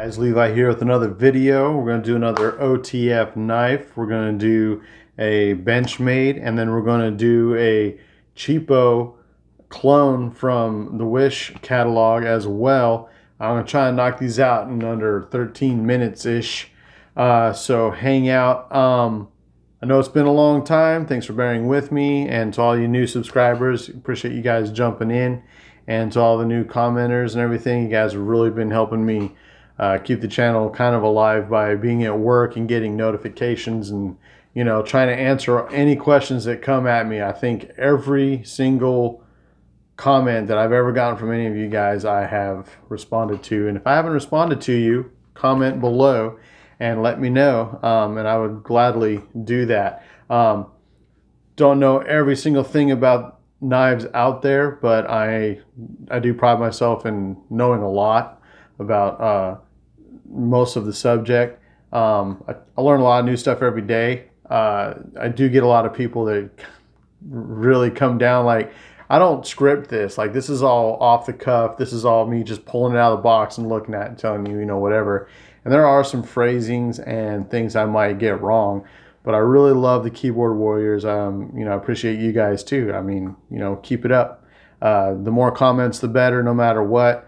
Guys, Levi here with another video. We're going to do another OTF knife. We're going to do a Benchmade, and then we're going to do a cheapo clone from the Wish catalog as well. I'm going to try and knock these out in under 13 minutes-ish. So hang out. I know it's been a long time. Thanks for bearing with me. And to all you new subscribers, appreciate you guys jumping in. And to all the new commenters and everything, you guys have really been helping me keep the channel kind of alive by being at work and getting notifications and, you know, trying to answer any questions that come at me. I think every single comment that I've ever gotten from any of you guys, I have responded to. And if I haven't responded to you, comment below and let me know, and I would gladly do that. Don't know every single thing about knives out there, but I do pride myself in knowing a lot about most of the subject. I learn a lot of new stuff every day. I do get a lot of people that really come down like, I don't script this. Like, this is all off the cuff. This is all me just pulling it out of the box and looking at it and telling you, you know, whatever. And there are some phrasings and things I might get wrong. But I really love the keyboard warriors. You know, I appreciate you guys too. I mean, you know, keep it up. The more comments, the better, no matter what.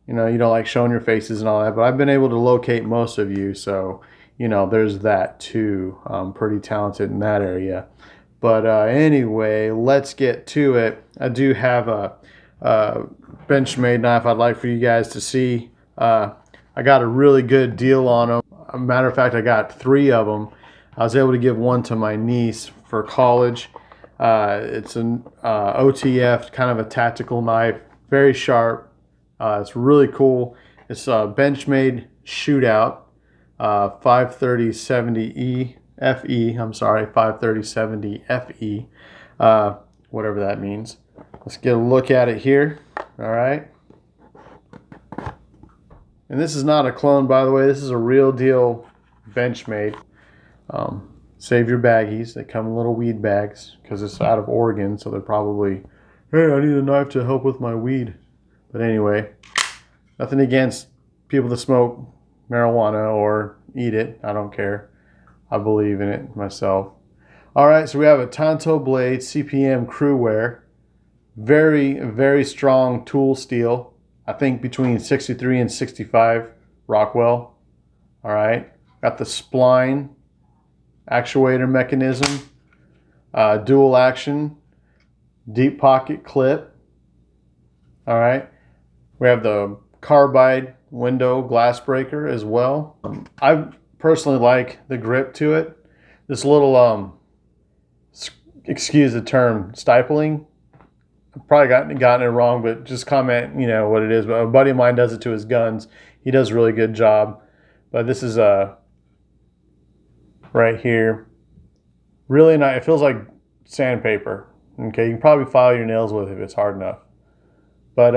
You know, you don't like showing your faces and all that, but I've been able to locate most of you. So, you know, there's that too. I'm pretty talented in that area. But anyway, let's get to it. I do have a Benchmade knife I'd like for you guys to see. I got a really good deal on them. As a matter of fact, I got 3 of them. I was able to give one to my niece for college. It's an OTF, kind of a tactical knife, very sharp. It's really cool. It's a Benchmade Shootout 530-70 FE. I'm sorry, 530-70 FE, whatever that means. Let's get a look at it here. All right. And this is not a clone, by the way. This is a real deal Benchmade. Save your baggies. They come in little weed bags because it's out of Oregon, so they're probably, hey, I need a knife to help with my weed. But anyway, nothing against people that smoke marijuana or eat it. I don't care. I believe in it myself. All right, so we have a Tanto blade, CPM crew wear. Very, very strong tool steel. I think between 63 and 65 Rockwell. All right, got the spline actuator mechanism, dual action, deep pocket clip. All right, we have the carbide window glass breaker as well. I personally like the grip to it. This little, excuse the term, stippling. I've probably gotten it wrong, but just comment, you know, what it is. But a buddy of mine does it to his guns. He does a really good job. But this is right here. Really nice. It feels like sandpaper. Okay, you can probably file your nails with it if it's hard enough. But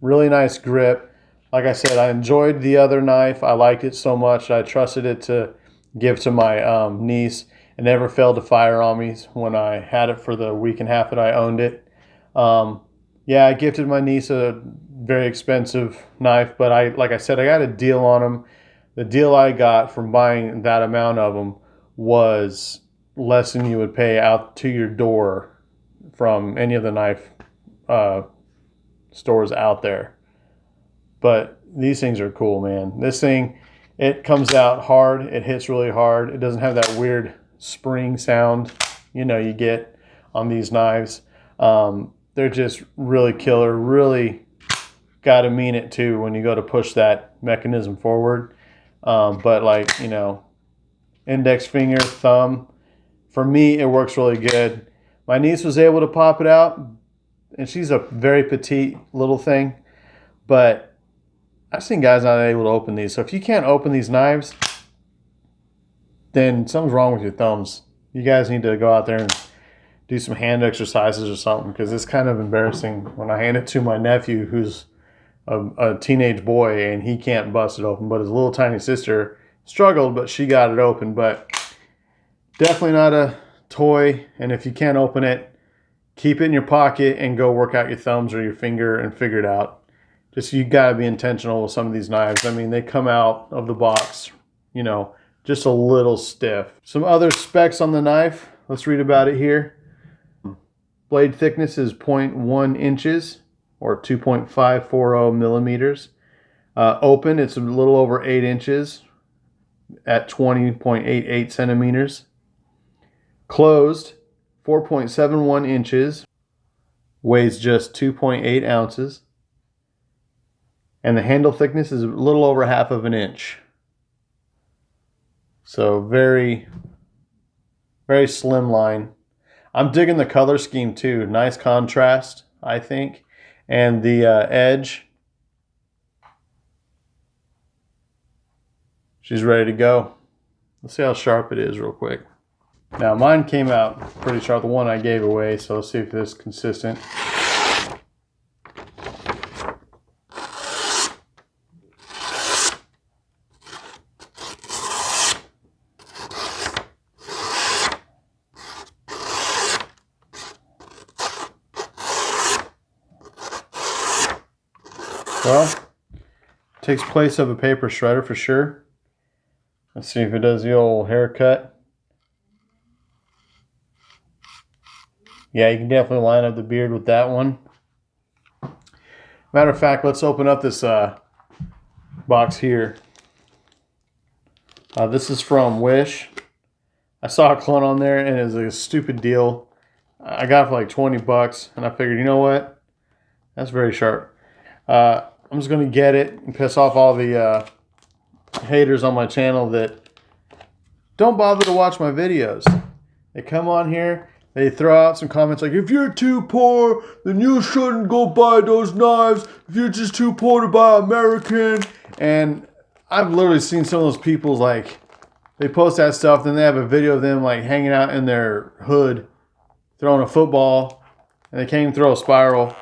really nice grip. Like I said, I enjoyed the other knife. I liked it so much. I trusted it to give to my niece. It never failed to fire on me when I had it for the week and a half that I owned it. Yeah, I gifted my niece a very expensive knife, but like I said, I got a deal on them. The deal I got from buying that amount of them was less than you would pay out to your door from any of the knife stores out there. But these things are cool, man. This thing, it comes out hard. It hits really hard. It doesn't have that weird spring sound, you know, you get on these knives. They're just really killer. Really got to mean it too when you go to push that mechanism forward. But like, you know, index finger, thumb, for me, it works really good. My niece was able to pop it out, and she's a very petite little thing, but I've seen guys not able to open these. So if you can't open these knives, then something's wrong with your thumbs. You guys need to go out there and do some hand exercises or something, because it's kind of embarrassing when I hand it to my nephew, who's a teenage boy, and he can't bust it open. But his little tiny sister struggled, but she got it open. But definitely not a toy, and if you can't open it, keep it in your pocket and go work out your thumbs or your finger and figure it out. just you got to be intentional with some of these knives. I mean, they come out of the box, you know, just a little stiff. Some other specs on the knife. Let's read about it here. Blade thickness is 0.1 inches or 2.540 millimeters. Open, it's a little over 8 inches at 20.88 centimeters. Closed, 4.71 inches, weighs just 2.8 ounces. And the handle thickness is a little over half of an inch. So very, very slim line. I'm digging the color scheme too. Nice contrast, I think. And the edge, she's ready to go. Let's see how sharp it is real quick. Now mine came out pretty sharp, the one I gave away, so let's see if this is consistent. Well, takes place of a paper shredder for sure. Let's see if it does the old haircut. Yeah, you can definitely line up the beard with that one. Matter of fact, let's open up this box here. This is from Wish. I saw a clone on there and it was a stupid deal. I got it for like 20 bucks and I figured, you know what? That's very sharp. I'm just going to get it and piss off all the haters on my channel that don't bother to watch my videos. They come on here, they throw out some comments like, if you're too poor, then you shouldn't go buy those knives. If you're just too poor to buy American. And I've literally seen some of those people, like, they post that stuff, then they have a video of them like hanging out in their hood, throwing a football, and they can't even throw a spiral.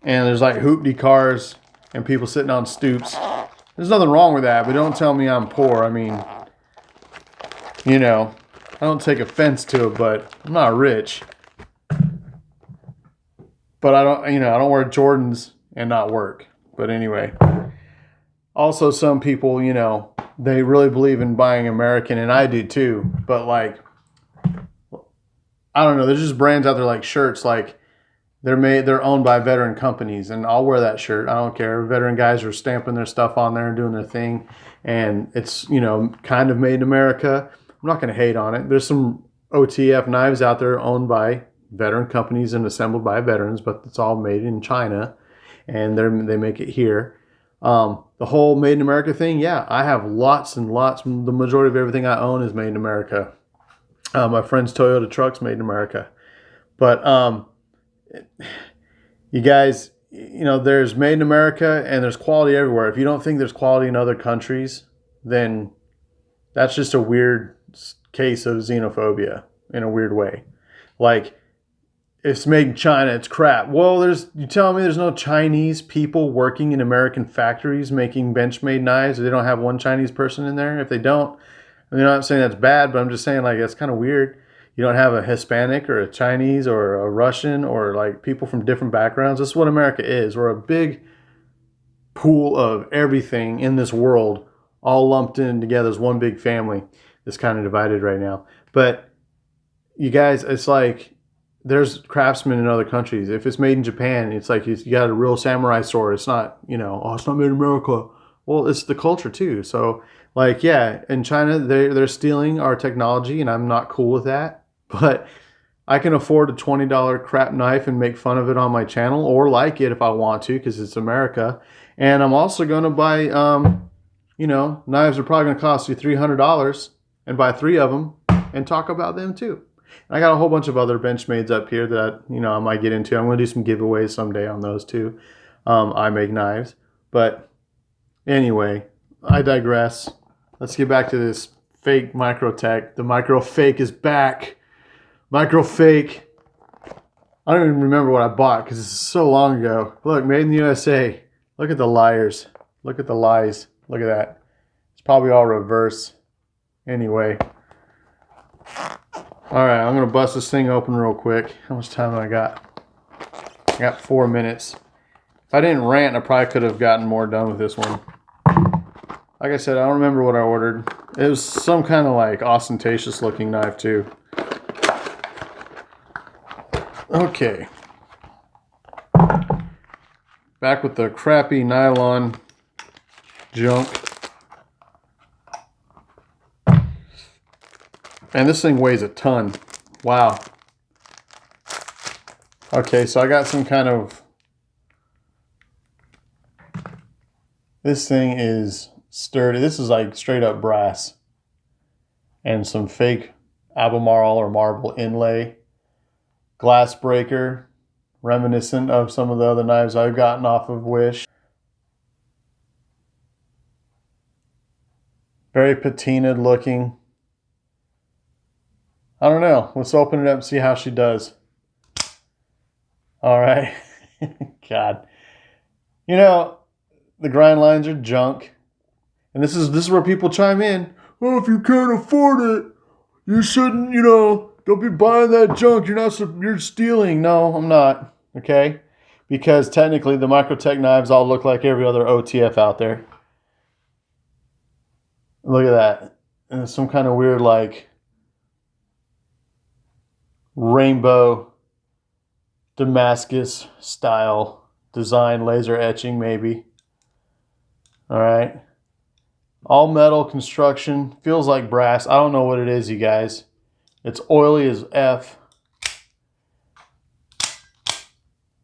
And there's like hoopty cars and people sitting on stoops. There's nothing wrong with that, but don't tell me I'm poor. I mean, you know, I don't take offense to it, but I'm not rich. But I don't, you know, I don't wear Jordans and not work. But anyway, also some people, you know, they really believe in buying American, and I do too. But like, I don't know, there's just brands out there like shirts, like, they're owned by veteran companies, and I'll wear that shirt. I don't care. Veteran guys are stamping their stuff on there and doing their thing, and it's, you know, kind of made in America. I'm not going to hate on it. There's some OTF knives out there owned by veteran companies and assembled by veterans, but it's all made in China, and they make it here. The whole made in America thing, yeah, I have lots and lots. The majority of everything I own is made in America. My friend's Toyota truck's made in America, but you guys, you know, there's made in America and there's quality everywhere. If you don't think there's quality in other countries, then that's just a weird case of xenophobia in a weird way. Like, it's made in China, it's crap. Well, you telling me there's no Chinese people working in American factories making Benchmade knives? They don't have one Chinese person in there? If they don't, I mean, I'm not saying that's bad, but I'm just saying, like, that's kind of weird. You don't have a Hispanic or a Chinese or a Russian or like people from different backgrounds. This is what America is. We're a big pool of everything in this world, all lumped in together as one big family. It's kind of divided right now. But you guys, it's like there's craftsmen in other countries. If it's made in Japan, it's like you got a real samurai sword. It's not, you know, oh, it's not made in America. Well, it's the culture too. So like, yeah, in China, they're stealing our technology, and I'm not cool with that. But I can afford a $20 crap knife and make fun of it on my channel, or like it if I want to, because it's America. And I'm also going to buy, you know, knives are probably going to cost you $300 and buy 3 of them and talk about them too. And I got a whole bunch of other Benchmades up here that, you know, I might get into. I'm going to do some giveaways someday on those too. I make knives. But anyway, I digress. Let's get back to this fake Microtech. The Micro Fake is back. Micro Fake. I don't even remember what I bought because it's so long ago. Look, made in the USA. Look at the liars. Look at the lies. Look at that. It's probably all reverse. Anyway. Alright, I'm going to bust this thing open real quick. How much time do I got? I got 4 minutes. If I didn't rant, I probably could have gotten more done with this one. Like I said, I don't remember what I ordered. It was some kind of like ostentatious looking knife too. Okay. Back with the crappy nylon junk. And this thing weighs a ton. Wow. Okay, so I got some kind of... This thing is sturdy. This is like straight up brass. And some fake Albemarle or marble inlay. Glass breaker. Reminiscent of some of the other knives I've gotten off of Wish. Very patinaed looking. I don't know. Let's open it up and see how she does. All right. God. You know, the grind lines are junk. And this is where people chime in. Oh, if you can't afford it, you shouldn't, you know, don't be buying that junk. You're stealing. No, I'm not. Okay? Because technically the Microtech knives all look like every other OTF out there. Look at that. And it's some kind of weird like rainbow Damascus style design, laser etching maybe. All right. All metal construction. Feels like brass. I don't know what it is, you guys. It's oily as F.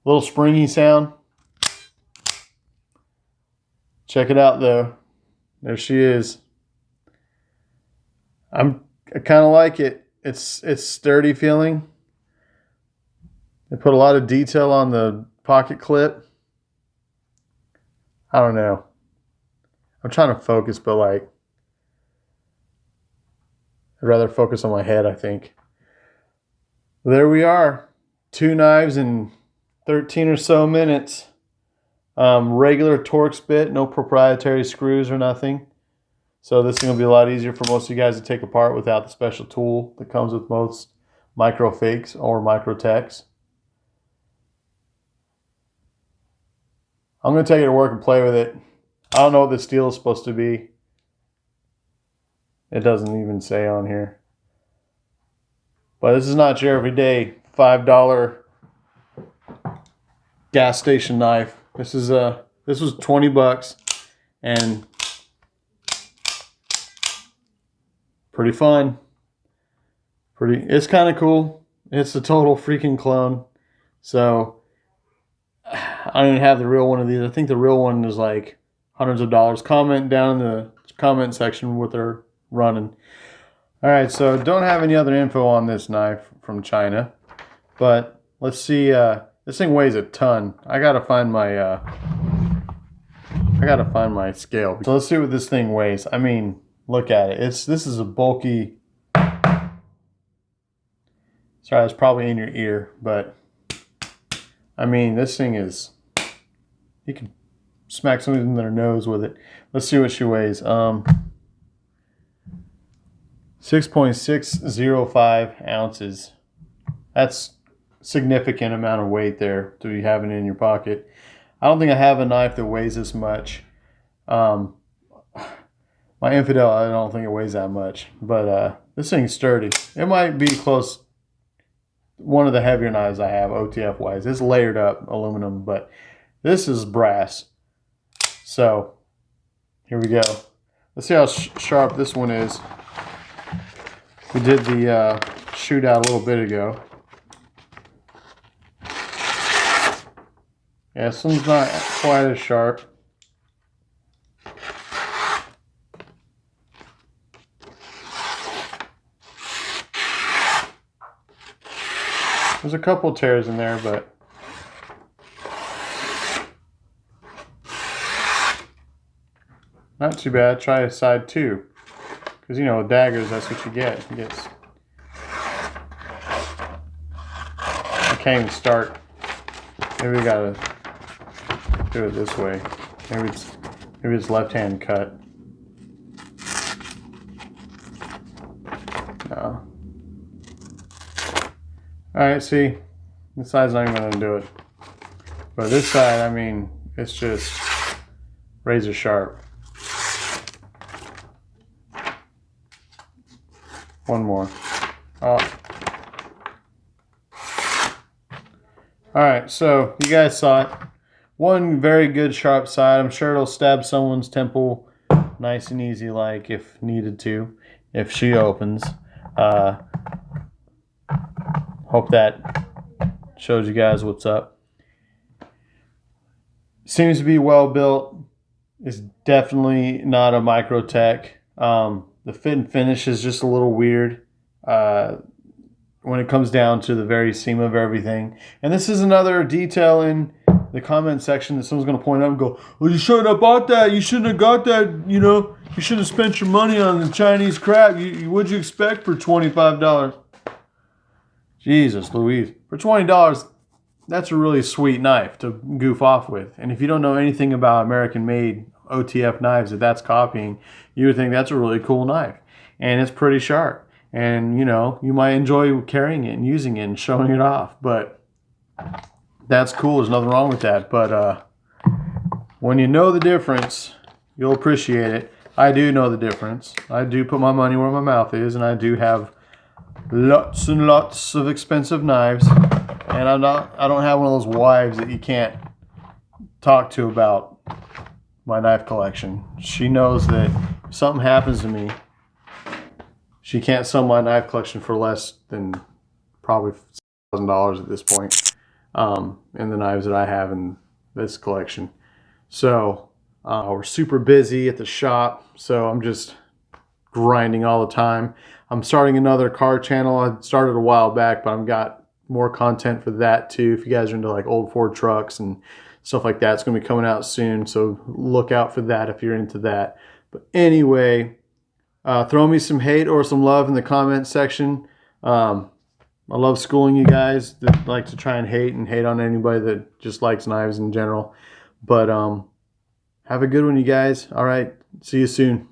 Little springy sound. Check it out though. There she is. I kind of like it. It's sturdy feeling. They put a lot of detail on the pocket clip. I don't know. I'm trying to focus, but like, I'd rather focus on my head, I think. There we are. 2 knives in 13 or so minutes. Regular Torx bit, no proprietary screws or nothing. So this is going to be a lot easier for most of you guys to take apart without the special tool that comes with most micro fakes or Microtechs. I'm going to take it to work and play with it. I don't know what the steel is supposed to be. It doesn't even say on here. But this is not your everyday $5 gas station knife. This was 20 bucks and pretty fun. It's kind of cool. It's a total freaking clone. So I don't even have the real one of these. I think the real one is like hundreds of dollars. Comment down in the comment section what they're running. All right, so don't have any other info on this knife from China, but let's see. This thing weighs a ton. I gotta find my scale. So let's see what this thing weighs. I mean, look at it. This is a bulky. Sorry, it's probably in your ear, but I mean, this thing is. You can smack somebody in their nose with it. Let's see what she weighs. 6.605 ounces. That's a significant amount of weight there to be having in your pocket. I don't think I have a knife that weighs this much. My Infidel, I don't think it weighs that much. But this thing's sturdy. It might be close. One of the heavier knives I have, OTF wise. It's layered up aluminum, but this is brass. So here we go. Let's see how sharp this one is. We did the shootout a little bit ago. Yeah, this one's not quite as sharp. There's a couple tears in there, but not too bad. Try a side 2. Because, you know, daggers, that's what you get. I can't even start. Maybe we gotta do it this way. Maybe it's left-hand cut. No. Alright, see, this side's not even gonna do it. But this side, I mean, It's just razor sharp. One more. Oh. Alright, so you guys saw it. One very good sharp side. I'm sure it'll stab someone's temple nice and easy, like, if needed to, if she opens. Hope that shows you guys what's up. Seems to be well built. It's definitely not a Microtech. The fit and finish is just a little weird when it comes down to the very seam of everything. And this is another detail in the comment section that someone's going to point out and go, well, you shouldn't have bought that. You shouldn't have got that. You know, you shouldn't have spent your money on the Chinese crap. What'd you expect for $25? Jesus Louise. For $20, that's a really sweet knife to goof off with. And if you don't know anything about American-made OTF knives that's copying, you would think that's a really cool knife. And it's pretty sharp. And, you know, you might enjoy carrying it and using it and showing it off. But that's cool. There's nothing wrong with that. But when you know the difference, you'll appreciate it. I do know the difference. I do put my money where my mouth is, and I do have lots and lots of expensive knives. And I don't have one of those wives that you can't talk to about my knife collection. She knows that if something happens to me, she can't sell my knife collection for less than probably $1,000 at this point. In the knives that I have in this collection. So we're super busy at the shop, so I'm just grinding all the time. I'm starting another car channel. I started a while back, but I've got more content for that too. If you guys are into like old Ford trucks and stuff like that, it's going to be coming out soon, so look out for that if you're into that. But anyway, throw me some hate or some love in the comment section. I love schooling you guys that like to try and hate on anybody that just likes knives in general. But have a good one, you guys. All right. See you soon.